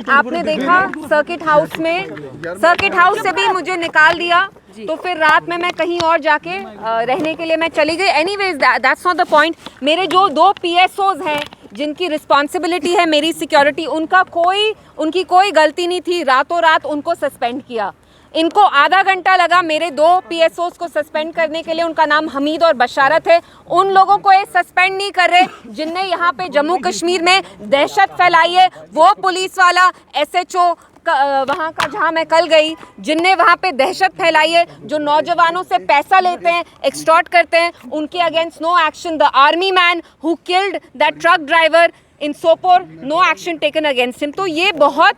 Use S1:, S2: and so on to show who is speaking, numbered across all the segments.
S1: आपने देखा circuit house से भी मुझे निकाल दिया, तो फिर रात में मैं कहीं और जाके रहने के लिए मैं चली गई। Anyways that's not the point. मेरे जो 2 PSOs हैं जिनकी रिस्पॉन्सिबिलिटी है मेरी सिक्योरिटी, उनकी कोई गलती नहीं थी, रातों रात उनको सस्पेंड किया। इनको आधा घंटा लगा मेरे 2 PSOs को सस्पेंड करने के लिए। उनका नाम हमीद और बशारत है। उन लोगों को ये सस्पेंड नहीं कर रहे जिनने यहाँ पे जम्मू कश्मीर में दहशत फैलाई है। वो पुलिस वाला SHO वहाँ का जहाँ मैं कल गई, जिनने वहाँ पे दहशत फैलाई है, जो नौजवानों से पैसा लेते हैं, एक्सटॉर्ट करते हैं, उनके against no action. The army man who killed that truck driver in Sopore, no action taken against him. तो ये बहुत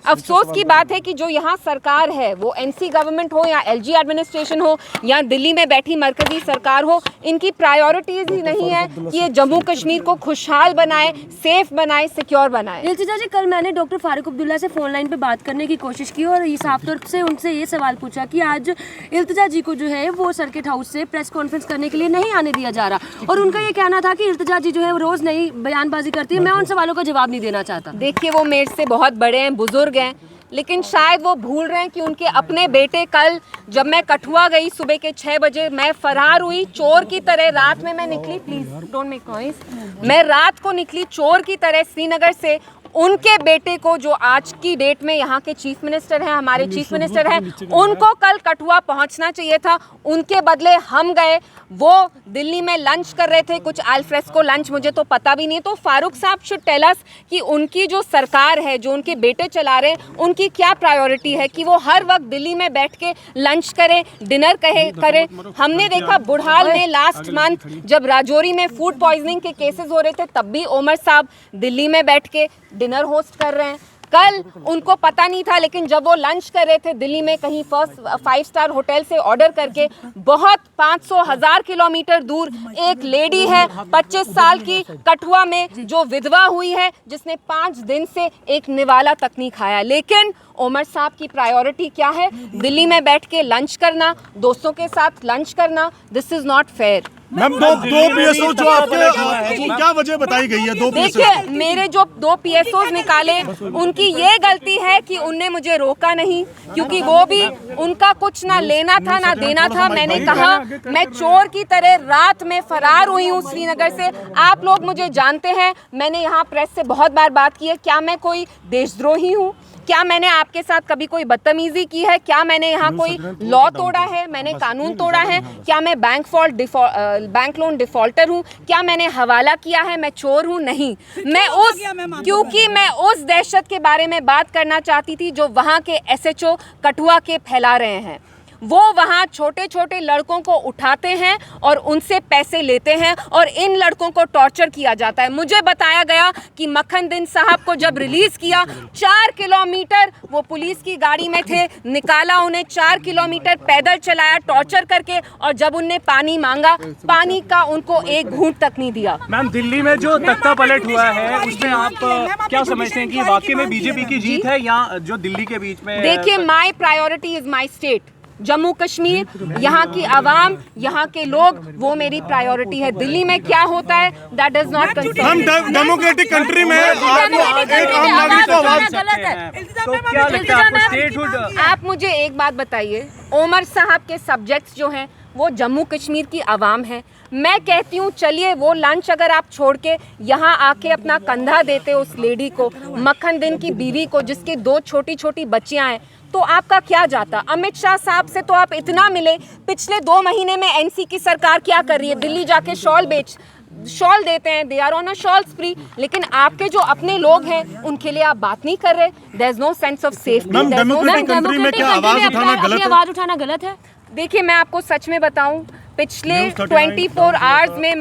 S1: अफसोस की बात है कि जो यहाँ सरकार है, वो NC गवर्नमेंट हो या LG एडमिनिस्ट्रेशन हो या दिल्ली में बैठी मरकजी सरकार हो, इनकी प्रायोरिटीज ही नहीं है कि ये जम्मू कश्मीर को खुशहाल बनाए, सेफ बनाए, सिक्योर बनाए।
S2: इल्तिजा जी, कल मैंने डॉक्टर फारूक अब्दुल्ला से फ़ोन लाइन पे बात करने की कोशिश की और साफ तौर से उनसे ये सवाल पूछा कि आज इल्तिजा जी को जो है वो सर्किट हाउस से प्रेस कॉन्फ्रेंस करने के लिए नहीं आने दिया जा रहा, और उनका ये कहना था कि इल्तिजा जी जो है वो रोज़ नई बयानबाजी करती है, मैं उन सवालों का जवाब नहीं देना चाहता।
S1: देखिए, वो मेरे से बहुत बड़े हैं, बुजुर्ग हैं, लेकिन शायद वो भूल रहे हैं कि उनके अपने बेटे, कल जब मैं कठुआ गई सुबह के 6 बजे, मैं फरार हुई चोर की तरह। रात में मैं निकली, प्लीज डोंट मेक नॉइस, मैं रात को निकली चोर की तरह श्रीनगर से। उनके बेटे को, जो आज की डेट में यहाँ के चीफ मिनिस्टर हैं, हमारे चीफ मिनिस्टर हैं, उनको कल कठुआ पहुँचना चाहिए था, उनके बदले हम गए। वो दिल्ली में लंच कर रहे थे, कुछ अल्फ्रेस्को लंच, मुझे तो पता भी नहीं। तो फारूक साहब शुड टेल अस कि उनकी जो सरकार है, जो उनके बेटे चला रहे हैं, उनकी क्या प्रायोरिटी है कि वो हर वक्त दिल्ली में बैठ के लंच करें, डिनर करें। हमने देखा बुढ़ाल में लास्ट मंथ जब राजौरी में फूड पॉइजनिंग के केसेस हो रहे थे, तब भी ओमर साहब दिल्ली में बैठ के डिनर होस्ट कर रहे हैं। कल उनको पता नहीं था, लेकिन जब वो लंच कर रहे थे दिल्ली में कहीं 5 स्टार होटल से ऑर्डर करके, बहुत 500,000 किलोमीटर दूर एक लेडी है 25 साल की, कठुआ में, जो विधवा हुई है, जिसने 5 दिन से एक निवाला तक नहीं खाया। लेकिन ओमर साहब की प्रायोरिटी क्या है? दिल्ली में बैठ के लंच करना, दोस्तों के साथ लंच करना। This is not fair.
S3: Ma'am, दो PSO जो आपके क्या वजह बताई गई है? 2 PSO,
S1: देखिए, मेरे जो 2 PSOs निकाले, उनकी ये गलती है कि उनने मुझे रोका नहीं, क्योंकि वो भी, उनका कुछ ना लेना था ना देना था। मैंने कहा मैं चोर की तरह रात में फरार हुई हूँ श्रीनगर से। आप लोग मुझे जानते हैं, मैंने यहाँ प्रेस से बहुत बार बात की है। क्या मैं कोई देशद्रोही हूँ? क्या मैंने आपके साथ कभी कोई बदतमीजी की है? क्या मैंने यहाँ कोई लॉ तोड़ा है? मैंने कानून तोड़ा है? क्या मैं बैंक लोन डिफॉल्टर हूँ? क्या मैंने हवाला किया है? मैं चोर हूँ? नहीं। क्योंकि मैं उस दहशत के बारे में बात करना चाहती थी जो वहाँ के SHO कठुआ के फैला रहे हैं। वो वहाँ छोटे छोटे लड़कों को उठाते हैं और उनसे पैसे लेते हैं, और इन लड़कों को टॉर्चर किया जाता है। मुझे बताया गया कि मक्खन दिन साहब को जब रिलीज किया, 4 किलोमीटर वो पुलिस की गाड़ी में थे, निकाला उन्हें, 4 किलोमीटर पैदल चलाया टॉर्चर करके, और जब उनने पानी मांगा, पानी का उनको एक घूंट तक नहीं दिया।
S4: मैम, दिल्ली में जो तख्ता पलट हुआ है, उसमें आप क्या समझते हैं कि वाकई में BJP की जीत है या जो दिल्ली के बीच में?
S1: देखिए, my priority is my state, Jammu Kashmir, यहाँ की आवाम, यहाँ के लोग, वो मेरी प्रायोरिटी है। दिल्ली में क्या होता है, दैट डज नॉट कंसर्न।
S3: हम डेमोक्रेटिक कंट्री में एक आम नागरिक को आवाज,
S4: तो क्या लगता है आपको स्टेटहुड?
S1: आप मुझे एक बात बताइए, ओमर साहब के सब्जेक्ट्स जो हैं वो जम्मू कश्मीर की आवाम है। मैं कहती हूँ, चलिए वो लंच अगर आप छोड़ के यहाँ आके अपना कंधा देते उस लेडी को, मक्खन दिन की बीवी को, जिसकी 2 छोटी छोटी बच्चियाँ हैं, तो आपका क्या जाता? अमित शाह साहब से तो आप इतना मिले। पिछले 2 महीने में NC की सरकार क्या कर रही है? दिल्ली जाके शॉल देते हैं, they are on a shawl spree. लेकिन आपके जो अपने लोग हैं, उनके लिए आप बात नहीं कर रहे। There is no sense of safety.
S3: Democratic country में क्या आवाज उठाना गलत है?
S1: देखिए, मैं आपको सच में बताऊं, पिछले 24 आवर्स में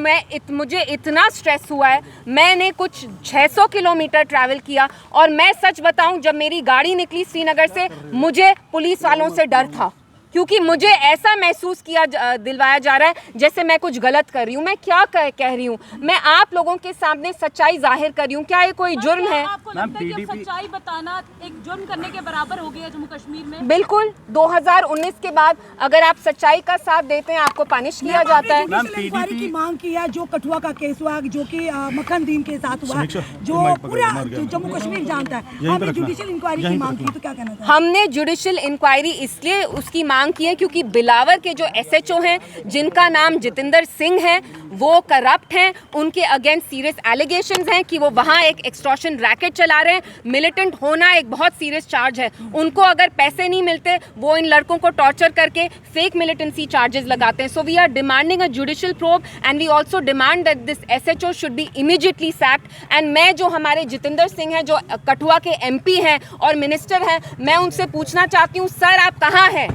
S1: मुझे इतना स्ट्रेस हुआ है। मैंने कुछ 600 किलोमीटर ट्रैवल किया, और मैं सच बताऊं, जब मेरी गाड़ी निकली श्रीनगर से, मुझे पुलिस वालों से डर था। क्योंकि मुझे ऐसा महसूस दिलवाया जा रहा है जैसे मैं कुछ गलत कर रही हूँ। मैं क्या कह रही हूँ? मैं आप लोगों के सामने सच्चाई जाहिर कर रही हूँ। क्या ये कोई जुर्म है?
S5: आपको लगता है कि अब सच्चाई बताना एक जुर्म करने के बराबर हो गया जम्मू कश्मीर में?
S1: बिल्कुल। 2019 के बाद अगर आप सच्चाई का साथ देते हैं आपको पनिश किया जाता है।
S6: इंक्वायरी की मांग की है, जो कठुआ का केस हुआ, जो कि मखनदीन के साथ हुआ, जो पूरा जम्मू कश्मीर जानता है, हमने जुडिशियल इंक्वायरी की मांग की, तो क्या कहना था?
S1: हमने जुडिशियल इंक्वायरी इसलिए उसकी मांग की है क्योंकि बिलावर के जो SHO हैं जिनका नाम जितेंद्र सिंह है वो करप्ट हैं। उनके अगेंस्ट सीरियस एलिगेशंस हैं कि वो वहाँ एक एक्सटॉर्शन रैकेट चला रहे हैं। मिलिटेंट होना एक बहुत सीरियस चार्ज है। उनको अगर पैसे नहीं मिलते वो इन लड़कों को टॉर्चर करके फेक मिलिटेंसी चार्जेस लगाते हैं। So we are demanding a judicial probe and we also demand that this SHO should be immediately sacked. And मैं जो हमारे जितेंद्र सिंह हैं जो कठुआ के MP हैं और मिनिस्टर हैं, मैं उनसे पूछना चाहती हूँ सर आप कहाँ हैं?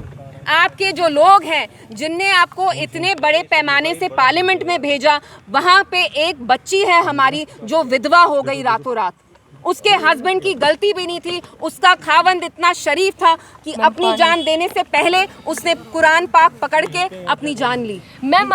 S1: आपके जो लोग हैं जिनने आपको इतने बड़े पैमाने से पार्लियामेंट में भेजा, वहाँ पे एक बच्ची है हमारी जो विधवा हो गई रातों रात। उसके हस्बैंड की गलती भी नहीं थी। उसका खावंद इतना शरीफ था कि अपनी जान देने से पहले उसने कुरान पाक पकड़ के अपनी जान ली।
S2: मैम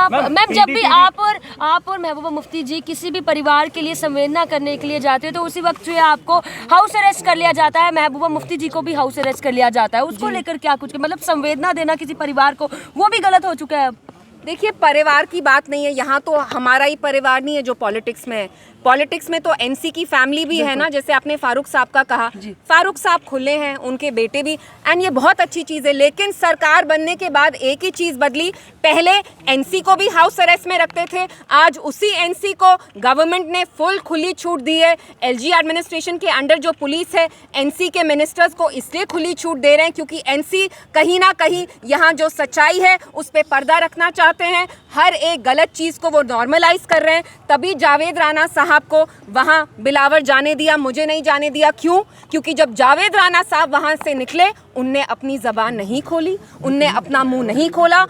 S2: जब भी आप और महबूबा मुफ्ती जी किसी भी परिवार के लिए संवेदना करने के लिए जाते हो तो उसी वक्त जो है आपको हाउस अरेस्ट कर लिया जाता है। महबूबा मुफ्ती जी को भी हाउस अरेस्ट कर लिया जाता है। उसको लेकर क्या कुछ मतलब संवेदना देना किसी परिवार को वो भी गलत हो चुका है अब?
S1: देखिए परिवार की बात नहीं है यहाँ, तो हमारा ही परिवार नहीं है जो पॉलिटिक्स में है। पॉलिटिक्स में तो NC की फैमिली भी है ना, जैसे आपने फारूक साहब का कहा। फारूक साहब खुले हैं, उनके बेटे भी, एंड ये बहुत अच्छी चीज़ है। लेकिन सरकार बनने के बाद एक ही चीज़ बदली, पहले NC को भी हाउस अरेस्ट में रखते थे, आज उसी NC को गवर्नमेंट ने फुल खुली छूट दी है। LG एडमिनिस्ट्रेशन के अंडर जो पुलिस है NC के मिनिस्टर्स को इसलिए खुली छूट दे रहे हैं क्योंकि NC कहीं ना कहीं यहाँ जो सच्चाई है उस पर पर्दा रखना चाहते हैं। हर एक गलत चीज़ को वो नॉर्मलाइज कर रहे हैं। तभी जावेद राणा साहब को वहाँ बिलावर जाने दिया, मुझे नहीं जाने दिया। क्यों? क्योंकि जब जावेद राणा साहब वहाँ से निकले उनने अपनी ज़बान नहीं खोली, उनने अपना मुंह नहीं खोला।